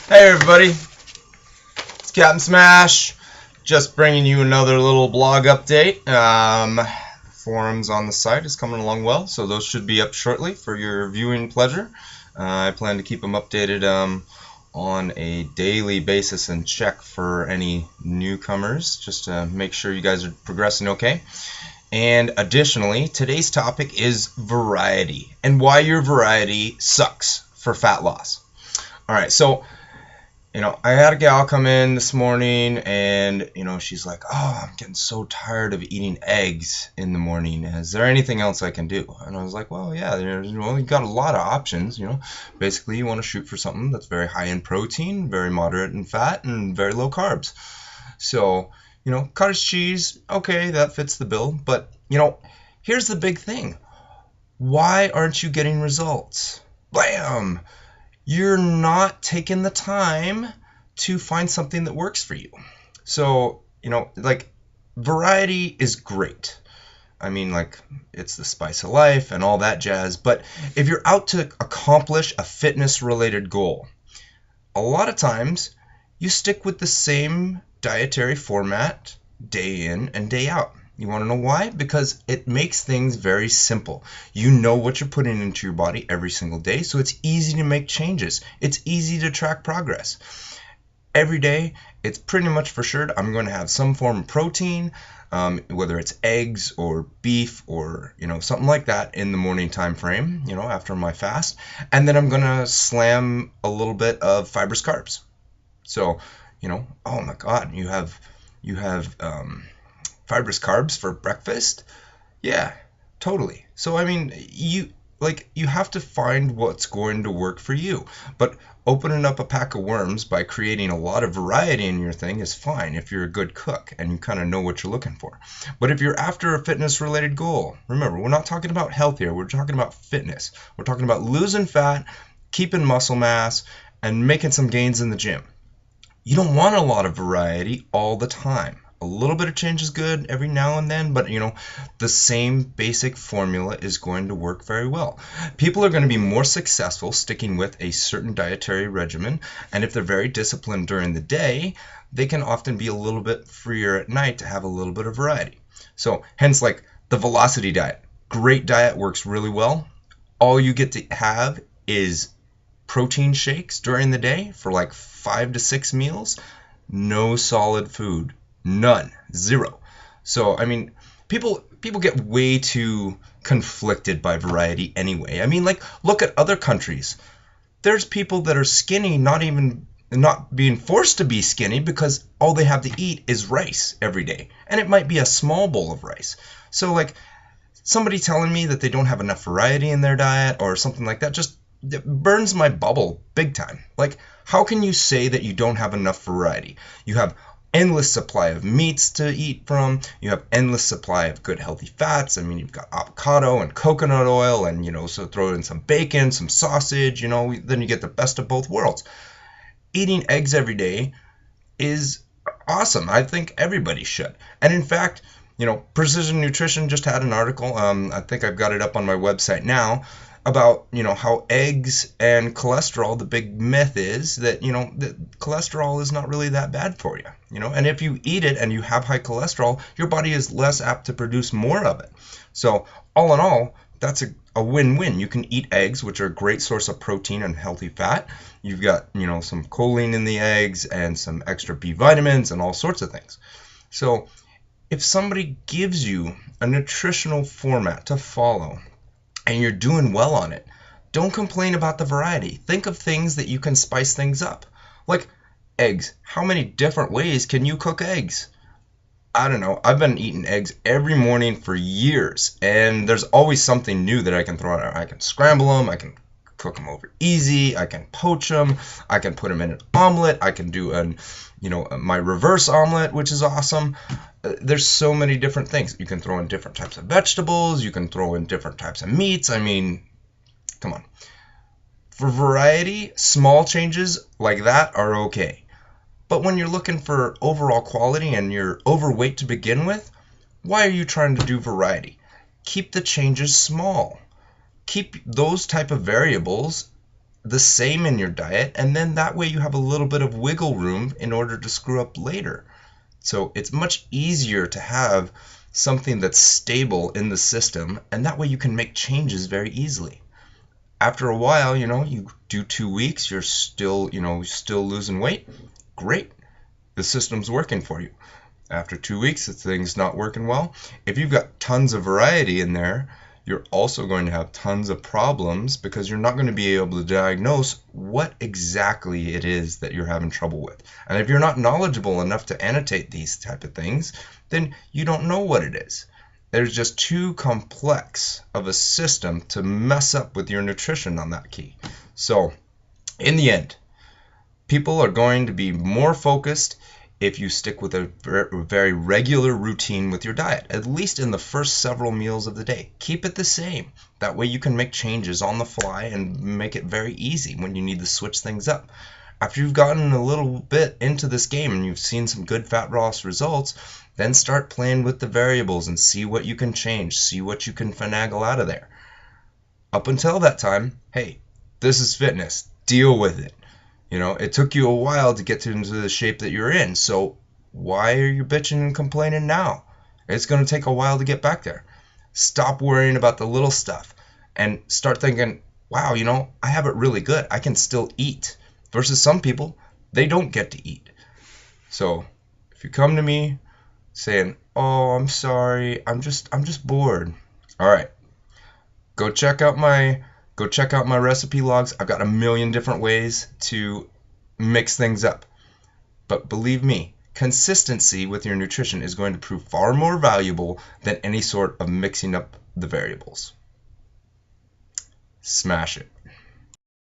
Hey everybody, it's Captain Smash, just bringing you another little blog update. Forums on the site is coming along well, so those should be up shortly for your viewing pleasure. I plan to keep them updated on a daily basis and check for any newcomers, just to make sure you guys are progressing okay. And additionally, today's topic is variety and why your variety sucks for fat loss. Alright, so I had a gal come in this morning and, she's like, oh, I'm getting so tired of eating eggs in the morning. Is there anything else I can do? And I was like, well, yeah, you've got a lot of options, Basically, you want to shoot for something that's very high in protein, very moderate in fat, and very low carbs. So, cottage cheese, okay, that fits the bill. But, here's the big thing. Why aren't you getting results? Blam! You're not taking the time to find something that works for you. So, variety is great. I mean, it's the spice of life and all that jazz. But if you're out to accomplish a fitness-related goal, a lot of times you stick with the same dietary format day in and day out. You want to know why? Because it makes things very simple. You know what you're putting into your body every single day, so it's easy to make changes. It's easy to track progress. Every day, it's pretty much for sure I'm going to have some form of protein, whether it's eggs or beef or, something like that in the morning time frame, after my fast. And then I'm going to slam a little bit of fibrous carbs. So, oh my God, you have fibrous carbs for breakfast? Yeah, totally. So I mean, you have to find what's going to work for you. But opening up a pack of worms by creating a lot of variety in your thing is fine if you're a good cook and you kind of know what you're looking for. But if you're after a fitness related goal, remember, we're not talking about health here, we're talking about fitness. We're talking about losing fat, keeping muscle mass, and making some gains in the gym. You don't want a lot of variety all the time. A little bit of change is good every now and then, but the same basic formula is going to work very well. People are going to be more successful sticking with a certain dietary regimen, and if they're very disciplined during the day, they can often be a little bit freer at night to have a little bit of variety. So hence the Velocity diet. Great diet, works really well. All you get to have is protein shakes during the day for 5 to 6 meals. No solid food. None. Zero. So, I mean, people get way too conflicted by variety anyway. I mean, look at other countries. There's people that are skinny, not being forced to be skinny because all they have to eat is rice every day. And it might be a small bowl of rice. So, somebody telling me that they don't have enough variety in their diet or something like that just it burns my bubble big time. How can you say that you don't have enough variety? You have endless supply of meats to eat from. You have endless supply of good healthy fats. I mean, you've got avocado and coconut oil and, so throw in some bacon, some sausage, then you get the best of both worlds. Eating eggs every day is awesome. I think everybody should. And in fact, Precision Nutrition just had an article, I think I've got it up on my website now, about how eggs and cholesterol, the big myth is that that cholesterol is not really that bad for you, and if you eat it and you have high cholesterol, your body is less apt to produce more of it. So all in all, that's a win-win. You can eat eggs, which are a great source of protein and healthy fat. You've got some choline in the eggs and some extra B vitamins and all sorts of things. So if somebody gives you a nutritional format to follow and you're doing well on it, don't complain about the variety. Think of things that you can spice things up. Like eggs. How many different ways can you cook eggs? I don't know. I've been eating eggs every morning for years, and there's always something new that I can throw out. I can scramble them, I can cook them over easy, I can poach them, I can put them in an omelet, I can do my reverse omelet, which is awesome. There's so many different things. You can throw in different types of vegetables. You can throw in different types of meats. I mean, come on. For variety, small changes like that are okay. But when you're looking for overall quality and you're overweight to begin with, why are you trying to do variety? Keep the changes small. Keep those type of variables the same in your diet, and then that way you have a little bit of wiggle room in order to screw up later. So it's much easier to have something that's stable in the system, and that way you can make changes very easily. After a while, you do 2 weeks, you're still, still losing weight. Great. The system's working for you. After 2 weeks, if things not working well, if you've got tons of variety in there, you're also going to have tons of problems because you're not going to be able to diagnose what exactly it is that you're having trouble with. And if you're not knowledgeable enough to annotate these type of things, then you don't know what it is. There's just too complex of a system to mess up with your nutrition on that key. So in the end, people are going to be more focused if you stick with a very regular routine with your diet, at least in the first several meals of the day. Keep it the same. That way you can make changes on the fly and make it very easy when you need to switch things up. After you've gotten a little bit into this game and you've seen some good fat loss results, then start playing with the variables and see what you can change, see what you can finagle out of there. Up until that time, hey, this is fitness. Deal with it. It took you a while to get into the shape that you're in, so why are you bitching and complaining now? It's going to take a while to get back there. Stop worrying about the little stuff and start thinking, wow, I have it really good. I can still eat. Versus some people, they don't get to eat. So if you come to me saying, oh, I'm sorry, I'm just bored. All right, go check out my recipe logs. I've got a million different ways to mix things up. But believe me, consistency with your nutrition is going to prove far more valuable than any sort of mixing up the variables. Smash it.